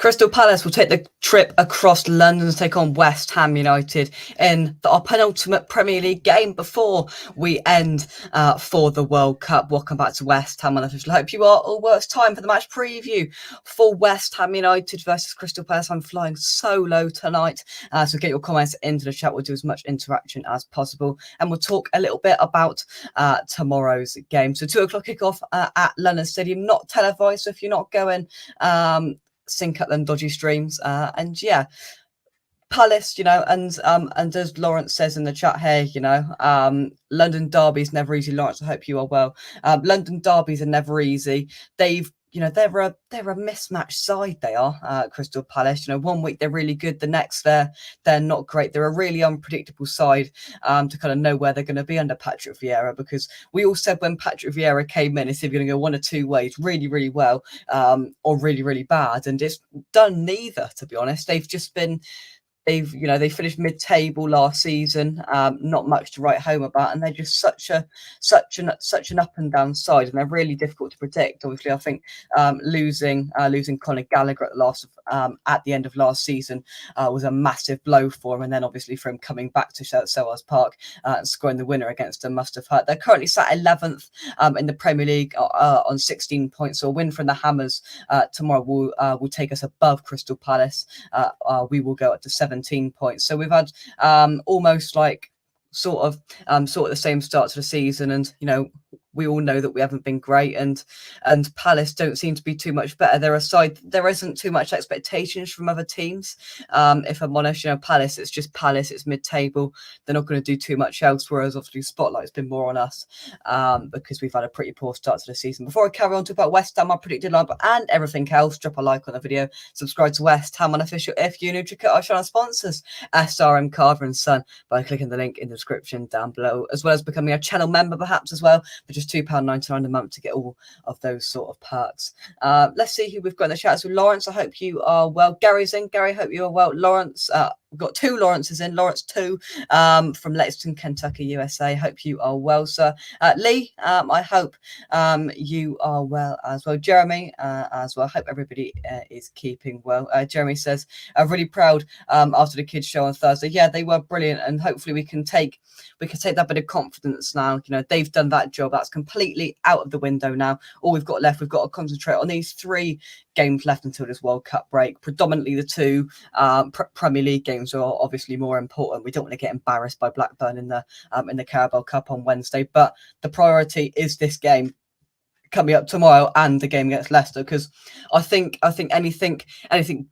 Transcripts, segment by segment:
Crystal Palace will take the trip across London to take on West Ham United in our penultimate Premier League game before we end for the World Cup. Welcome back to West Ham Unofficial. I hope you are all well. It's time for the match preview for West Ham United versus Crystal Palace. I'm flying solo tonight, so get your comments into the chat. We'll do as much interaction as possible, and we'll talk a little bit about tomorrow's game. So 2 o'clock kickoff at London Stadium, not televised. So if you're not going, sync up them dodgy streams, and yeah, Palace, and as Lawrence says in the chat here, London derbies never easy. Lawrence, I hope you are well. London derbies are never easy. They're a mismatched side. They are Crystal Palace. 1 week they're really good, the next they're not great. They're a really unpredictable side to kind of know where they're going to be under Patrick Vieira, because we all said when Patrick Vieira came in, it's either going to go one or two ways, really, really well, or really, really bad, and it's done neither, to be honest. They finished mid-table last season, not much to write home about, and they're just such an up and down side, and they're really difficult to predict. Obviously, I think losing Conor Gallagher at the end of last season was a massive blow for him, and then obviously for him coming back to Selhurst Park and scoring the winner against them must have hurt. They're currently sat 11th in the Premier League on 16 points. So a win from the Hammers tomorrow will take us above Crystal Palace. We will go up to 17 points. So we've had almost like sort of the same start to the season, and we all know that we haven't been great, and Palace don't seem to be too much better. They're a side, there isn't too much expectations from other teams. If I'm honest, Palace, it's just Palace, it's mid-table. They're not going to do too much else, whereas obviously spotlight's been more on us because we've had a pretty poor start to the season. Before I carry on to talk about West Ham, our predicted lineup and everything else, drop a like on the video, subscribe to West Ham Unofficial if you're new to our channel sponsors, SRM Carver & Son, by clicking the link in the description down below, as well as becoming a channel member perhaps as well, for just £2.99 a month to get all of those sort of perks. Let's see who we've got in the chat. So Lawrence, I hope you are well. Gary's in. Gary, I hope you are well. Lawrence, we've got 2 Lawrences in. Lawrence 2 from Lexington, Kentucky, USA. Hope you are well, sir. Lee, I hope you are well as well. Jeremy, as well. Hope everybody is keeping well. Jeremy says, I'm really proud after the kids show on Thursday. Yeah, they were brilliant, and hopefully we can take that bit of confidence now. They've done that job. That's completely out of the window now. All we've got left, we've got to concentrate on these 3 games left until this World Cup break. Predominantly the 2 Premier League games are obviously more important. We don't want to get embarrassed by Blackburn in the Carabao Cup on Wednesday, but the priority is this game coming up tomorrow and the game against Leicester, because I think anything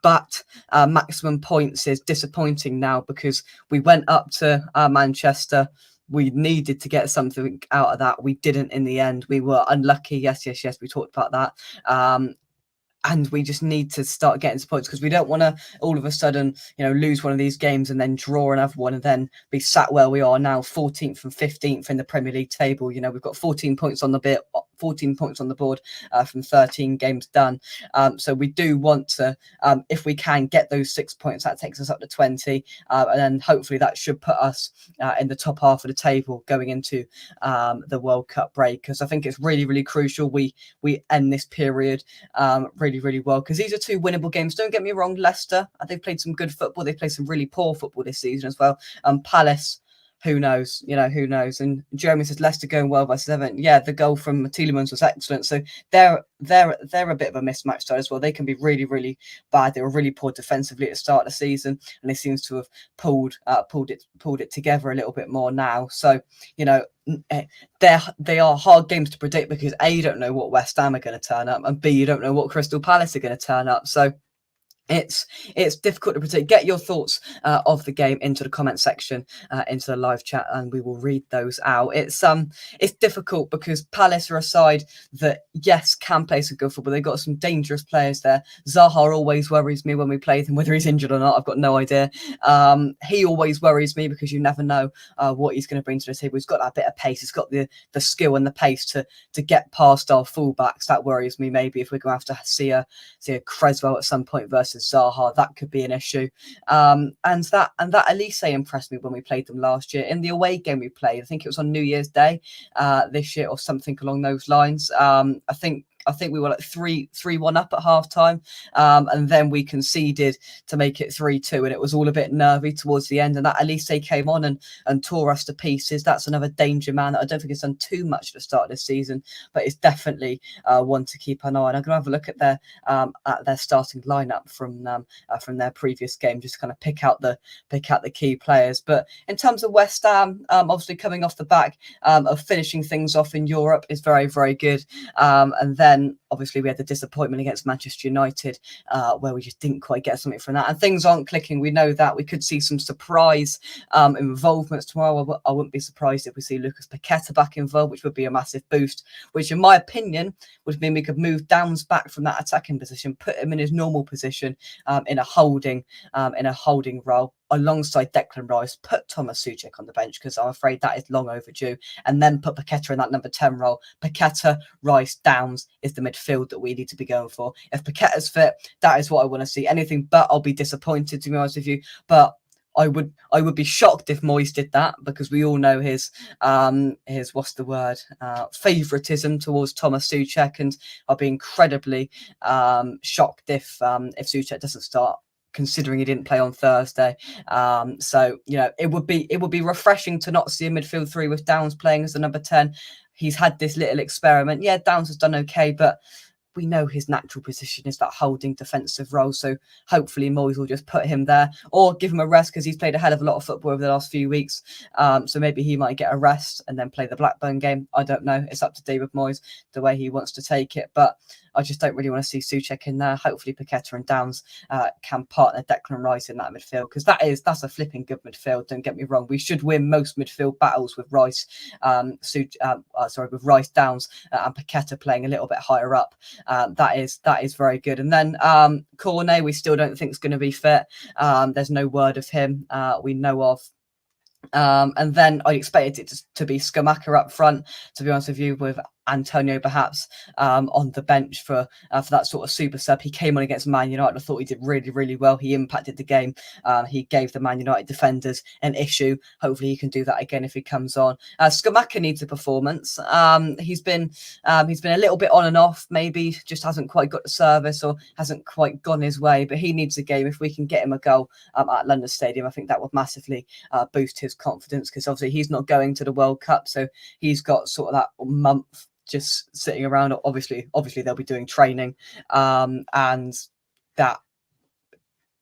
but maximum points is disappointing now, because we went up to Manchester. We needed to get something out of that. We didn't in the end. We were unlucky. Yes. We talked about that. And we just need to start getting some points, because we don't want to all of a sudden, lose one of these games and then draw another one and then be sat where we are now, 14th and 15th in the Premier League table. We've got 14 points on the board from 13 games done. So we do want to, if we can get those 6 points, that takes us up to 20. And then hopefully that should put us in the top half of the table going into the World Cup break, because I think it's really, really crucial we end this period really well, because these are 2 winnable games. Don't get me wrong, Leicester, they've played some good football. They've played some really poor football this season as well. Palace, who knows? Who knows? And Jeremy says Leicester going well by 7. Yeah, the goal from Tielemans was excellent. So they're a bit of a mismatch side as well. They can be really, really bad. They were really poor defensively at the start of the season, and they seem to have pulled it together a little bit more now. So they are hard games to predict, because A, you don't know what West Ham are going to turn up, and B, you don't know what Crystal Palace are going to turn up. So it's difficult to predict. Get your thoughts of the game into the comment section, into the live chat, and we will read those out. It's difficult because Palace are a side that, yes, can play some good football. They've got some dangerous players there. Zaha always worries me when we play them, whether he's injured or not. I've got no idea. He always worries me, because you never know what he's going to bring to the table. He's got that bit of pace. He's got the skill and the pace to get past our fullbacks. That worries me. Maybe if we're going to have to see a Creswell at some point versus Zaha, that could be an issue. And that Elise impressed me when we played them last year in the away game we played. I think it was on New Year's Day this year or something along those lines. I think think we were like 3-1 up at half time, and then we conceded to make it 3-2, and it was all a bit nervy towards the end. And that Elise came on and tore us to pieces. That's another danger man that I don't think has done too much at the start of this season, but it's definitely one to keep an eye on. I'm gonna have a look at their starting lineup from their previous game, just to kind of pick out the key players. But in terms of West Ham, obviously coming off the back of finishing things off in Europe is very, very good. And then obviously we had the disappointment against Manchester United, where we just didn't quite get something from that. And things aren't clicking. We know that. We could see some surprise involvements tomorrow. I wouldn't be surprised if we see Lucas Paqueta back involved, which would be a massive boost, which in my opinion would mean we could move Downs back from that attacking position, put him in his normal position, in a holding role alongside Declan Rice, put Thomas Souček on the bench because I'm afraid that is long overdue, and then put Paqueta in that number 10 role. Paqueta, Rice, Downs is the midfield that we need to be going for. If Paqueta's fit, that is what I want to see. Anything but I'll be disappointed, to be honest with you. But I would be shocked if Moyes did that, because we all know his favoritism towards Thomas Souček, and I'll be incredibly shocked if Souček doesn't start, considering he didn't play on Thursday. So it would be refreshing to not see a midfield three with Downs playing as the number 10. He's had this little experiment. Yeah, Downs has done okay, but we know his natural position is that holding defensive role. So hopefully Moyes will just put him there, or give him a rest, because he's played a hell of a lot of football over the last few weeks. So maybe he might get a rest and then play the Blackburn game. I don't know. It's up to David Moyes, the way he wants to take it. But I just don't really want to see Souček in there. Hopefully Paqueta and Downs can partner Declan Rice in that midfield, because that's a flipping good midfield. Don't get me wrong. We should win most midfield battles with Rice, with Rice, Downs, and Paqueta playing a little bit higher up. That is very good. And then Cornet, we still don't think is going to be fit. There's no word of him we know of. And then I expected it to be Scamacca up front, to be honest with you, with Antonio perhaps on the bench for that sort of super sub. He came on against Man United. I thought he did really, really well. He impacted the game. He gave the Man United defenders an issue. Hopefully he can do that again if he comes on. Scamacca needs a performance. He's been a little bit on and off, maybe just hasn't quite got the service or hasn't quite gone his way, but he needs a game. If we can get him a goal at London Stadium, I think that would massively boost his confidence, because obviously he's not going to the World Cup, so he's got sort of that month just sitting around. Obviously they'll be doing training, and that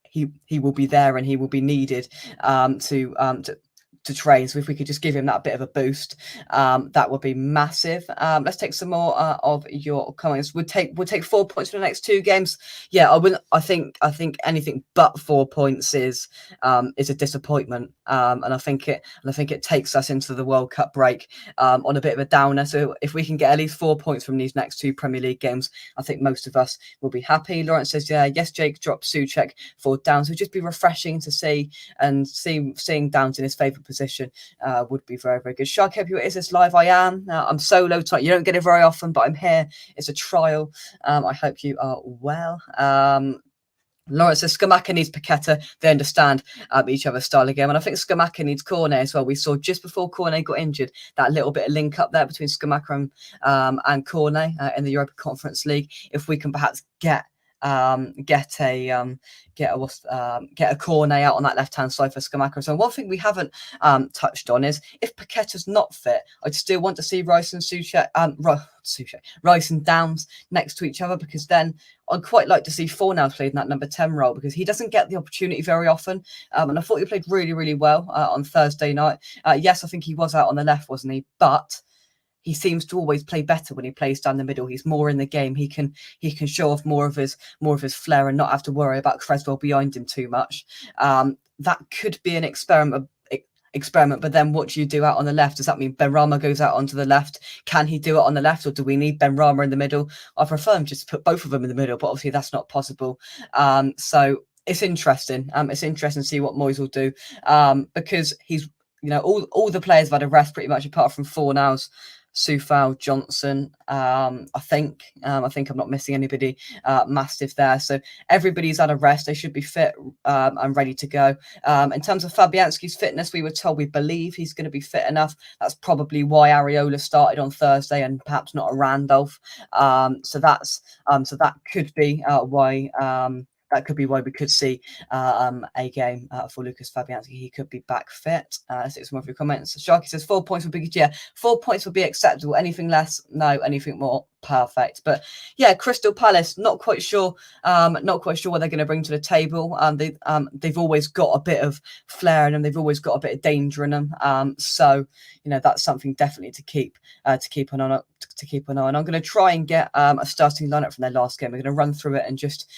he will be there and he will be needed to train. So if we could just give him that bit of a boost, that would be massive. Let's take some more of your comments. Would take 4 points for the next 2 games. Yeah, I wouldn't. I think anything but 4 points is a disappointment. And I think it takes us into the World Cup break on a bit of a downer. So if we can get at least 4 points from these next 2 Premier League games, I think most of us will be happy. Lawrence says, yeah, yes, Jake dropped Souček for Downs. It would just be refreshing to see, and seeing Downs in his favourite position would be very, very good. Shark, hope you is this live? I am. I'm solo tonight. You don't get it very often, but I'm here. It's a trial. I hope you are well. Lawrence says Scamacca needs Paqueta. They understand each other's style of game. And I think Scamacca needs Cornet as well. We saw just before Cornet got injured, that little bit of link up there between Scamacca and Cornet in the Europa Conference League. If we can perhaps get a Cornet out on that left hand side for Scamacca. So one thing we haven't touched on is, if Paqueta's not fit, I'd still want to see Rice and Rice and Downs next to each other, because then I'd quite like to see Fornals played in that number 10 role, because he doesn't get the opportunity very often. And I thought he played really, really well on Thursday night. Yes, I think he was out on the left, wasn't he? But he seems to always play better when he plays down the middle. He's more in the game. He can show off more of his flair and not have to worry about Creswell behind him too much. That could be an experiment. But then what do you do out on the left? Does that mean Benrahma goes out onto the left? Can he do it on the left, or do we need Benrahma in the middle? I prefer him just to put both of them in the middle, but obviously that's not possible. So it's interesting. It's interesting to see what Moyes will do, because he's all the players have had a rest pretty much, apart from Fornals. Sufal, Johnson. I think I'm not missing anybody massive there. So everybody's had a rest. They should be fit and ready to go. In terms of Fabianski's fitness, we were told we believe he's going to be fit enough. That's probably why Areola started on Thursday and perhaps not a Randolph. So that could be why. That could be why we could see a game for Lucas Fabianski. He could be back fit. Let's see some of your comments. Sharky says 4 points would be good. Yeah, 4 points would be acceptable. Anything less, no. Anything more, perfect. But yeah, Crystal Palace, not quite sure what they're going to bring to the table. They've always got a bit of flair in them. They've always got a bit of danger in them. So that's something definitely to keep an eye on. I'm going to try and get a starting lineup from their last game. We're going to run through it and just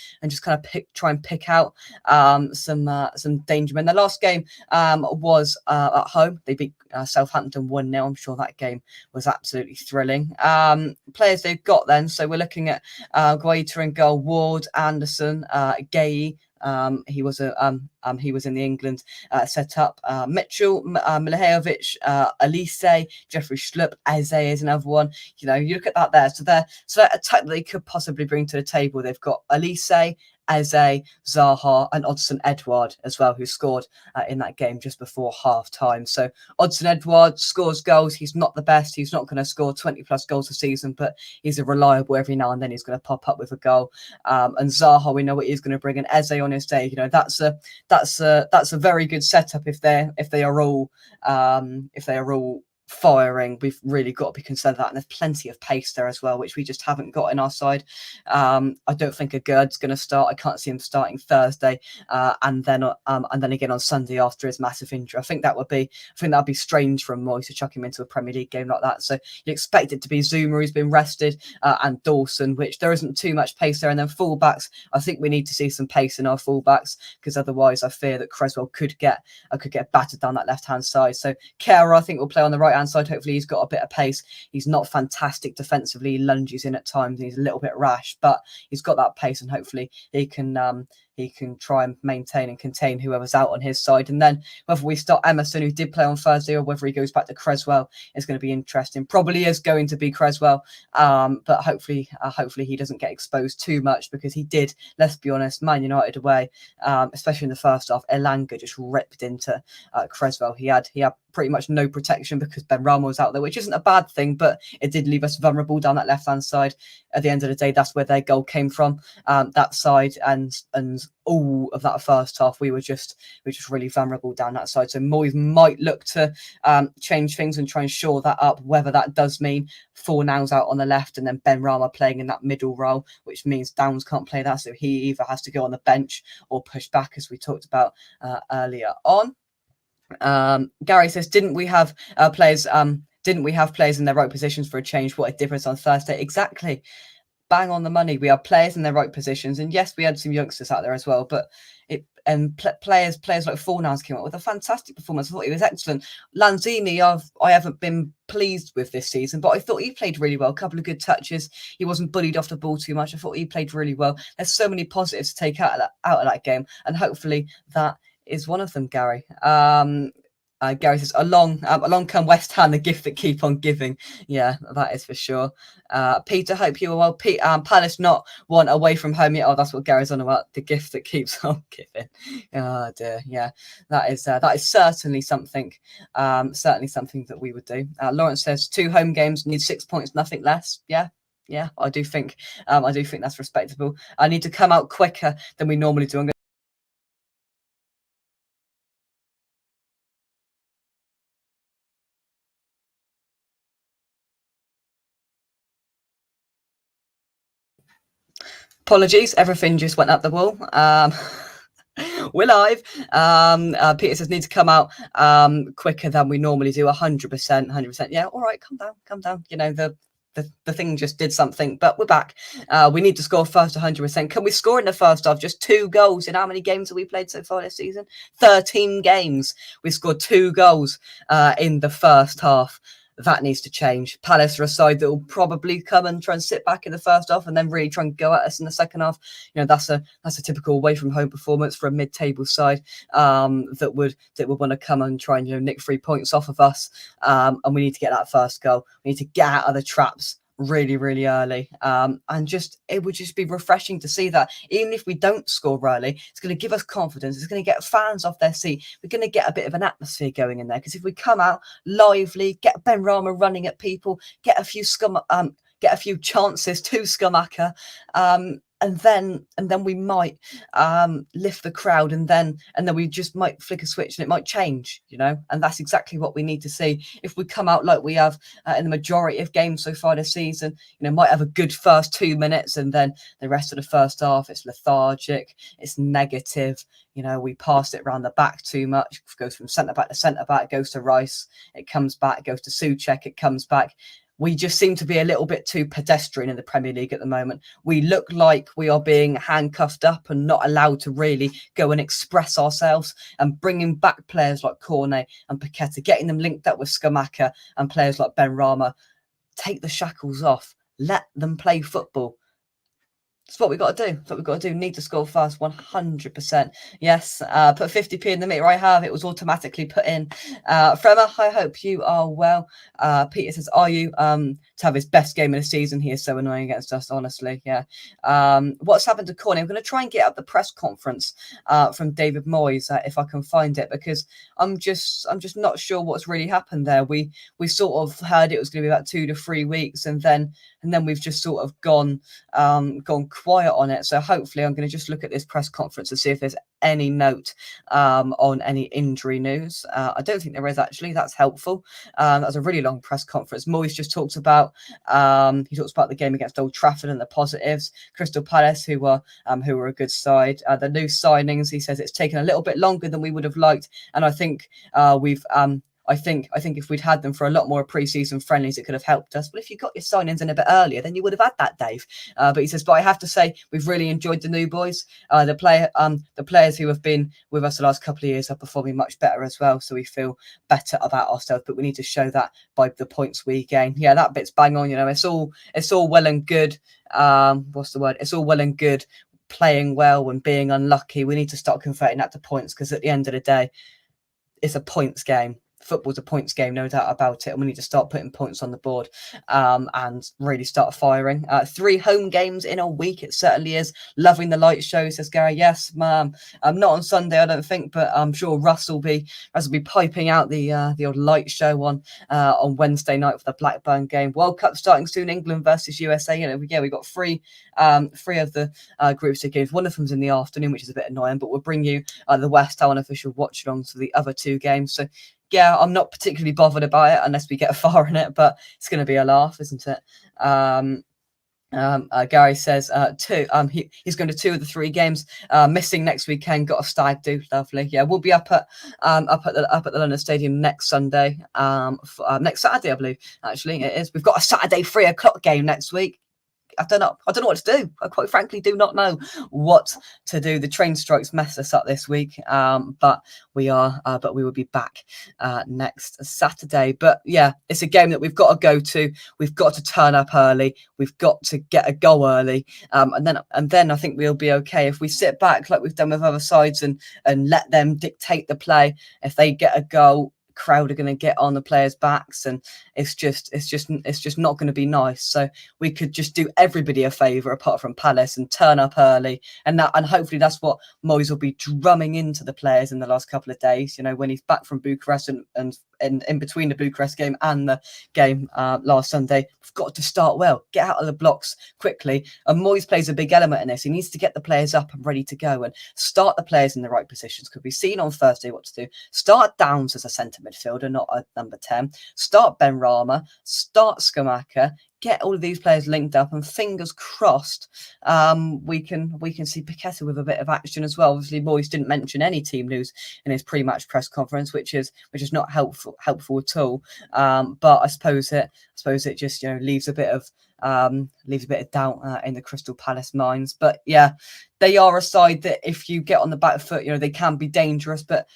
kind of try and pick out some danger men. Their last game was at home. They beat Southampton 1-0. I'm sure that game was absolutely thrilling. Players they've got then. So we're looking at Guaita in goal, Ward, Anderson, Gay. He was in the England setup. Mitchell, Milivojevic, Elise, Jeffrey Schlupp, Eze is another one. You look at that there. So that attack that they could possibly bring to the table, they've got Elise, Eze, Zaha, and Odsonne Edouard as well, who scored in that game just before half time. So Odsonne Edouard scores goals. He's not the best. He's not going to score 20 plus goals a season, but he's a reliable every now and then. He's going to pop up with a goal. And Zaha, we know what he's going to bring. And Eze on his day, that's a very good setup if they are all firing. We've really got to be concerned with that, and there's plenty of pace there as well, which we just haven't got in our side. I don't think Agurd's going to start. I can't see him starting Thursday, and then again on Sunday after his massive injury. I think that'd be strange for Moyes to chuck him into a Premier League game like that. So you expect it to be Zuma, who's been rested, and Dawson, which there isn't too much pace there. And then fullbacks, I think we need to see some pace in our fullbacks, because otherwise I fear that Creswell could get battered down that left hand side. So Kera, I think, will play on the right hand side. Hopefully he's got a bit of pace. He's not fantastic defensively. He lunges in at times. He's a little bit rash, but he's got that pace, and hopefully he can try and maintain and contain whoever's out on his side. And then whether we start Emerson, who did play on Thursday, or whether he goes back to Creswell is going to be interesting. Probably is going to be Creswell, but hopefully he doesn't get exposed too much, because he did, let's be honest, Man United away, especially in the first half, Elanga just ripped into Creswell. He had pretty much no protection because Ben Rama was out there, which isn't a bad thing, but it did leave us vulnerable down that left-hand side. At the end of the day, that's where their goal came from, that side, and all of that first half, we were just really vulnerable down that side. So Moyes might look to change things and try and shore that up, whether that does mean Fornals out on the left and then Ben Rama playing in that middle role, which means Downs can't play that, so he either has to go on the bench or push back, as we talked about earlier on. Gary says, didn't we have players in their right positions for a change? What a difference on Thursday. Exactly. Bang on the money. We have players in their right positions, and yes, we had some youngsters out there as well, but players like Fornals came up with a fantastic performance. I thought he was excellent. Lanzini, I haven't been pleased with this season, but I thought he played really well. A couple of good touches. He wasn't bullied off the ball too much. I thought he played really well. There's so many positives to take out of that game, and hopefully that is one of them, Gary. Gary says, along come West Ham, the gift that keep on giving. Yeah, that is for sure. Peter, hope you are well. Palace not one away from home yet. Oh, that's what Gary's on about. The gift that keeps on giving. Oh dear. Yeah, that is certainly something. Certainly something that we would do. Lawrence says 2 home games, need 6 points, nothing less. Yeah, I do think that's respectable. I need to come out quicker than we normally do. Apologies, everything just went up the wall. We're live. Peter says, need to come out quicker than we normally do. 100%. Yeah, all right, calm down. The thing just did something, but we're back. We need to score first 100%. Can we score in the first half? Just 2 goals in how many games have we played so far this season? 13 games. We scored 2 goals in the first half. That needs to change. Palace are a side that will probably come and try and sit back in the first half and then really try and go at us in the second half. That's a typical away from home performance for a mid-table side that would want to come and try and nick 3 points off of us. And we need to get that first goal. We need to get out of the traps really, really early. And just it would just be refreshing to see that even if we don't score early, it's going to give us confidence. It's going to get fans off their seat. We're going to get a bit of an atmosphere going in there, because if we come out lively, get Ben Rama running at people, get a few chances to Skamaka, and then we might lift the crowd, and then we just might flick a switch and it might change, and that's exactly what we need to see. If we come out like we have in the majority of games so far this season, might have a good first 2 minutes, and then the rest of the first half it's lethargic, it's negative. We pass it around the back too much. It goes from centre back to centre back, goes to Rice, it comes back, it goes to Souček, it comes back. We just seem to be a little bit too pedestrian in the Premier League at the moment. We look like we are being handcuffed up and not allowed to really go and express ourselves. And bringing back players like Cornet and Paqueta, getting them linked up with Skamaka and players like Ben Rama, take the shackles off. Let them play football. That's what we've got to do. That's what we've got to do. Need to score first, 100%. Yes, put 50p in the meter. I have. It was automatically put in. Frema, I hope you are well. Peter says, are you to have his best game of the season? He is so annoying against us, honestly. Yeah. What's happened to Corney? I'm going to try and get up the press conference from David Moyes if I can find it, because I'm just not sure what's really happened there. We sort of heard it was going to be about 2 to 3 weeks, and then we've just sort of gone quiet on it. So hopefully I'm going to just look at this press conference and see if there's any note on any injury news. I don't think there is, actually. That's helpful. That was a really long press conference. Moyes just talks about the game against Old Trafford and the positives. Crystal Palace, who were a good side. The new signings, he says it's taken a little bit longer than we would have liked, and I think I think if we'd had them for a lot more pre-season friendlies, it could have helped us. But if you got your signings in a bit earlier, then you would have had that, Dave. But he says, but I have to say, we've really enjoyed the new boys. The players who have been with us the last couple of years are performing much better as well. So we feel better about ourselves. But we need to show that by the points we gain. Yeah, that bit's bang on. It's all well and good. What's the word? It's all well and good playing well and being unlucky. We need to start converting that to points, because at the end of the day, it's a points game. Football's a points game, no doubt about it, and we need to start putting points on the board and really start firing. 3 home games in a week, it certainly is. Loving the light show, says Gary. Yes, ma'am. Not on Sunday, I don't think, but I'm sure Russ will be piping out the old light show on Wednesday night for the Blackburn game. World Cup starting soon, England versus USA. We got 3 of the Group C games. One of them's in the afternoon, which is a bit annoying, but we'll bring you the West Ham unofficial watch along to the other 2 games. So yeah, I'm not particularly bothered about it unless we get far in it, but it's going to be a laugh, isn't it? Gary says 2. He's going to 2 of the 3 games. Missing next weekend. Got a stag do. Lovely. Yeah, we'll be up at the London Stadium next Sunday. Next Saturday, I believe. Actually, it is. We've got a Saturday 3 o'clock game next week. I don't know what to do. I quite frankly do not know what to do. The train strikes messed us up this week, but we will be back next Saturday. But yeah, it's a game that we've got to go to. We've got to turn up early. We've got to get a goal early, and then I think we'll be okay. If we sit back like we've done with other sides and let them dictate the play, if they get a goal, crowd are going to get on the players' backs, and it's just not going to be nice. So we could just do everybody a favour apart from Palace and turn up early, and hopefully that's what Moyes will be drumming into the players in the last couple of days. When he's back from Bucharest and in between the Bucharest game and the game last Sunday, we've got to start well, get out of the blocks quickly. And Moyes plays a big element in this. He needs to get the players up and ready to go and start the players in the right positions. Could be seen on Thursday what to do. Start Downs as a centre midfielder, not a number 10. Start Ben Rama, start Skamaka, get all of these players linked up, and fingers crossed we can see Paqueta with a bit of action as well. Obviously, Moyes didn't mention any team news in his pre-match press conference, which is not helpful at all. But I suppose it just leaves a bit of doubt in the Crystal Palace minds. But yeah, they are a side that if you get on the back foot, they can be dangerous, but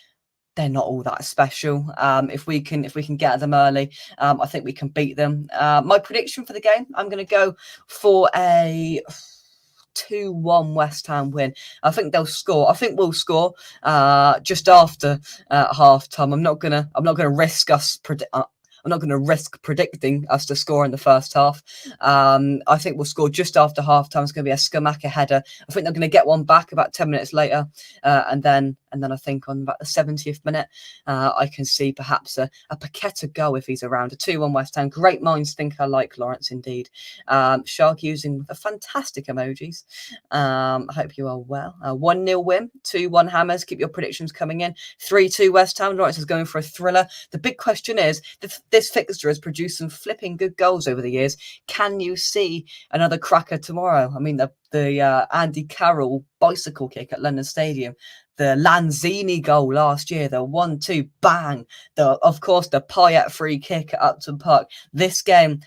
they're not all that special. If we can get at them early, I think we can beat them. My prediction for the game, I'm going to go for a 2-1 West Ham win. I think they'll score. I think we'll score just after half time. I'm not gonna risk us I'm not going to risk predicting us to score in the first half. I think we'll score just after half time. It's going to be a Skamaka header. I think they're going to get one back about 10 minutes later, and then I think on about the 70th minute, I can see perhaps a Paqueta goal if he's around. A 2-1 West Ham. Great minds think alike, Lawrence, indeed. Shark using the fantastic emojis. I hope you are well. 1-0 win, 2-1 Hammers. Keep your predictions coming in. 3-2 West Ham. Lawrence is going for a thriller. The big question is, this fixture has produced some flipping good goals over the years. Can you see another cracker tomorrow? I mean, the Andy Carroll bicycle kick at London Stadium, the Lanzini goal last year, the 1-2 bang, of course the Payet free kick at Upton Park. This game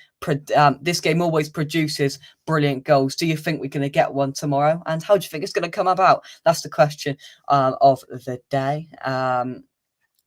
always produces brilliant goals. Do you think we're going to get one tomorrow? And how do you think it's going to come about? That's the question of the day.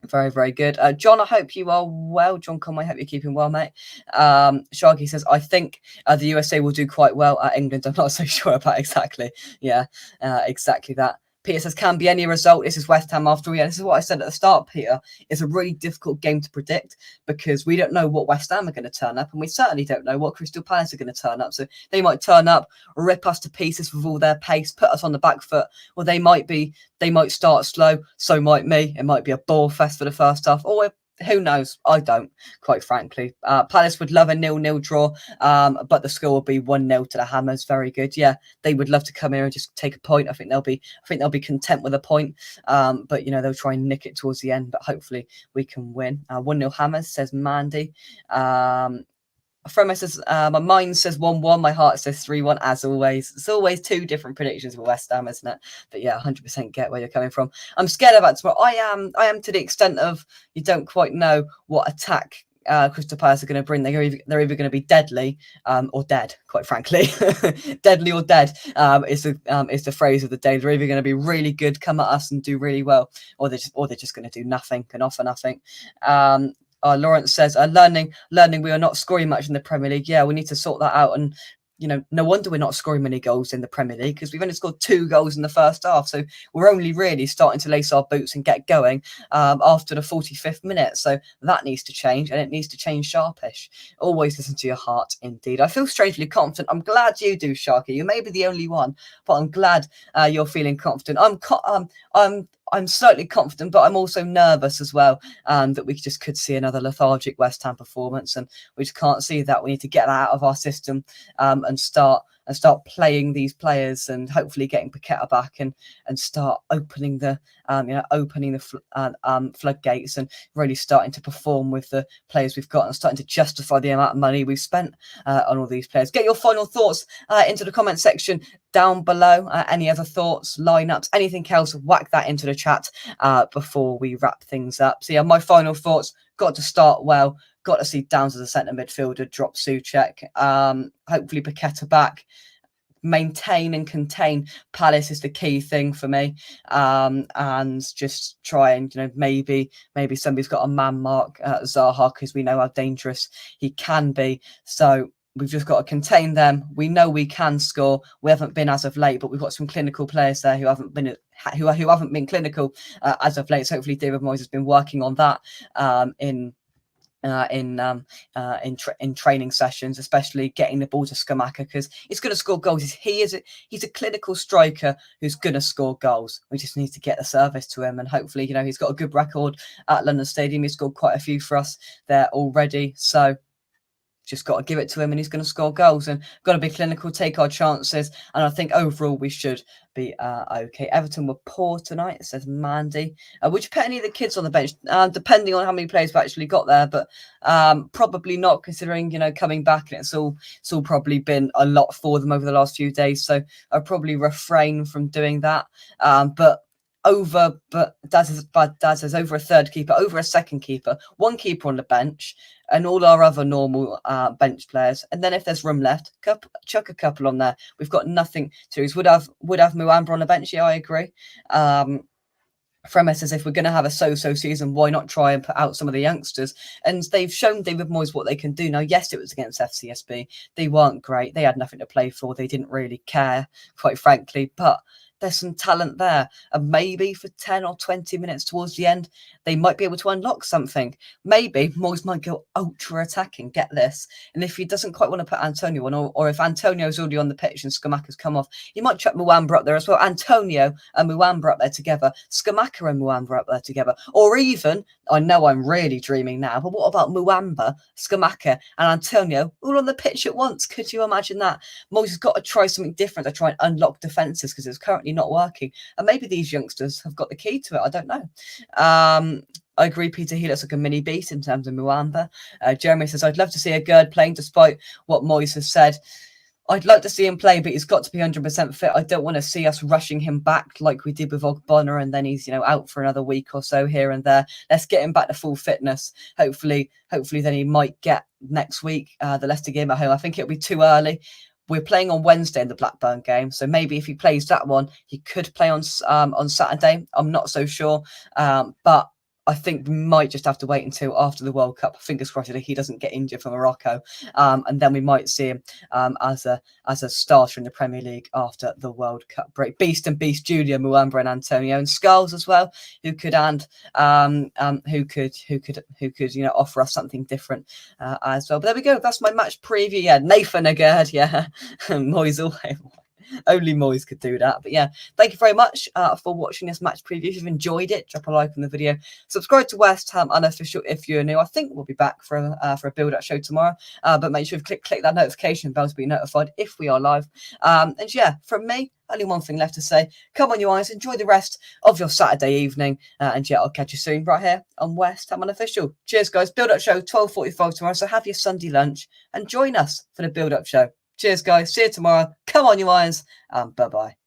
Very, very good. John, I hope you are well. John Conway, I hope you're keeping well, mate. Sharky says, I think the USA will do quite well at England. I'm not so sure about exactly. Yeah, exactly that. Peter says, can be any result. This is West Ham after all. Yeah, this is what I said at the start, Peter. It's a really difficult game to predict because we don't know what West Ham are going to turn up, and we certainly don't know what Crystal Palace are going to turn up. So they might turn up, rip us to pieces with all their pace, put us on the back foot, or they might start slow. So might me. It might be a ball fest for the first half, or who knows? I don't, quite frankly. Palace would love a 0-0 draw, but the score will be 1-0 to the Hammers. Very good. Yeah, they would love to come here and just take a point. I think they'll be content with a point. But they'll try and nick it towards the end. But hopefully we can win. 1-0 Hammers, says Mandy. Fremo says, my mind says 1-1, my heart says 3-1, as always. It's always two different predictions for West Ham, isn't it? But yeah, 100% get where you're coming from. I'm scared about tomorrow. I am to the extent of you don't quite know what attack Crystal Palace are going to bring. They're either going to be deadly or dead, quite frankly. Deadly or dead is the phrase of the day. They're either going to be really good, come at us and do really well, or they're just going to do nothing and offer nothing. Lawrence says, learning we are not scoring much in the Premier League. Yeah, we need to sort that out. And, no wonder we're not scoring many goals in the Premier League because we've only scored 2 goals in the first half. So we're only really starting to lace our boots and get going after the 45th minute. So that needs to change, and it needs to change sharpish. Always listen to your heart, indeed. I feel strangely confident. I'm glad you do, Sharky. You may be the only one, but I'm glad you're feeling confident. I'm slightly confident, but I'm also nervous as well that we just could see another lethargic West Ham performance, and we just can't see that. We need to get that out of our system and start playing these players, and hopefully getting Paqueta back and start opening the floodgates and really starting to perform with the players we've got and starting to justify the amount of money we've spent on all these players. Get your final thoughts into the comment section down below. Any other thoughts, lineups, anything else, whack that into the chat before we wrap things up. So yeah, my final thoughts: got to start well. Got to see Downs as a centre midfielder, drop Souček. Hopefully Paqueta back. Maintain and contain Palace is the key thing for me, and just try and maybe somebody's got a man mark Zaha, because we know how dangerous he can be. So we've just got to contain them. We know we can score. We haven't been as of late, but we've got some clinical players there who haven't been clinical as of late. So hopefully David Moyes has been working on that in training sessions, especially getting the ball to Skamaka, because he's going to score goals. He's a clinical striker who's going to score goals. We just need to get the service to him, and hopefully, he's got a good record at London Stadium. He's scored quite a few for us there already, so just got to give it to him, and he's going to score goals, and got to be clinical, take our chances, and I think overall we should be okay. Everton were poor tonight, says Mandy. Would you put any of the kids on the bench? Depending on how many players we've actually got there, but probably not, considering coming back, and it's all probably been a lot for them over the last few days. So I'll probably refrain from doing that. But Dad says over a third keeper, over a second keeper, one keeper on the bench, and all our other normal bench players. And then if there's room left, chuck a couple on there. We've got nothing to lose. Would have Muamba on the bench. Yeah, I agree. premise is if we're going to have a so-so season, why not try and put out some of the youngsters? And they've shown David Moyes what they can do. Now, yes, it was against FCSB. They weren't great. They had nothing to play for. They didn't really care, quite frankly. But there's some talent there. And maybe for 10 or 20 minutes towards the end, they might be able to unlock something. Maybe Moyes might go ultra attacking, get this. And if he doesn't quite want to put Antonio on, or if Antonio's already on the pitch and Scamacca's come off, he might chuck Muamba up there as well. Antonio and Muamba up there together. Scamacca and Muamba up there together. Or even, I know I'm really dreaming now, but what about Muamba, Scamacca and Antonio all on the pitch at once? Could you imagine that? Moyes has got to try something different to try and unlock defences because it's currently not working. And maybe these youngsters have got the key to it. I don't know. I agree, Peter. He looks like a mini beast in terms of Muamba. Jeremy says, I'd love to see a Gerd playing despite what Moyes has said. I'd like to see him play, but he's got to be 100% fit. I don't want to see us rushing him back like we did with Ogbonna, and then he's, out for another week or so here and there. Let's get him back to full fitness. Hopefully then he might get next week, the Leicester game at home. I think it'll be too early. We're playing on Wednesday in the Blackburn game, so maybe if he plays that one, he could play on Saturday. I'm not so sure, but I think we might just have to wait until after the World Cup. Fingers crossed that he doesn't get injured for Morocco, and then we might see him as a starter in the Premier League after the World Cup break. Beast and Beast Junior, Muamba and Antonio, and Skulls as well, who could offer us something different as well. But there we go. That's my match preview. Yeah, Nathan Agard. Yeah, Moyes away. Only Moyes could do that. But yeah, thank you very much for watching this match preview. If you've enjoyed it, drop a like on the video. Subscribe to West Ham Unofficial if you're new. I think we'll be back for a build-up show tomorrow. But make sure you click that notification bell to be notified if we are live. And yeah, from me, only one thing left to say. Come on, you eyes. Enjoy the rest of your Saturday evening. And yeah, I'll catch you soon right here on West Ham Unofficial. Cheers, guys. Build-up show 12:45 tomorrow. So have your Sunday lunch and join us for the build-up show. Cheers, guys. See you tomorrow. Come on, you irons. Bye-bye.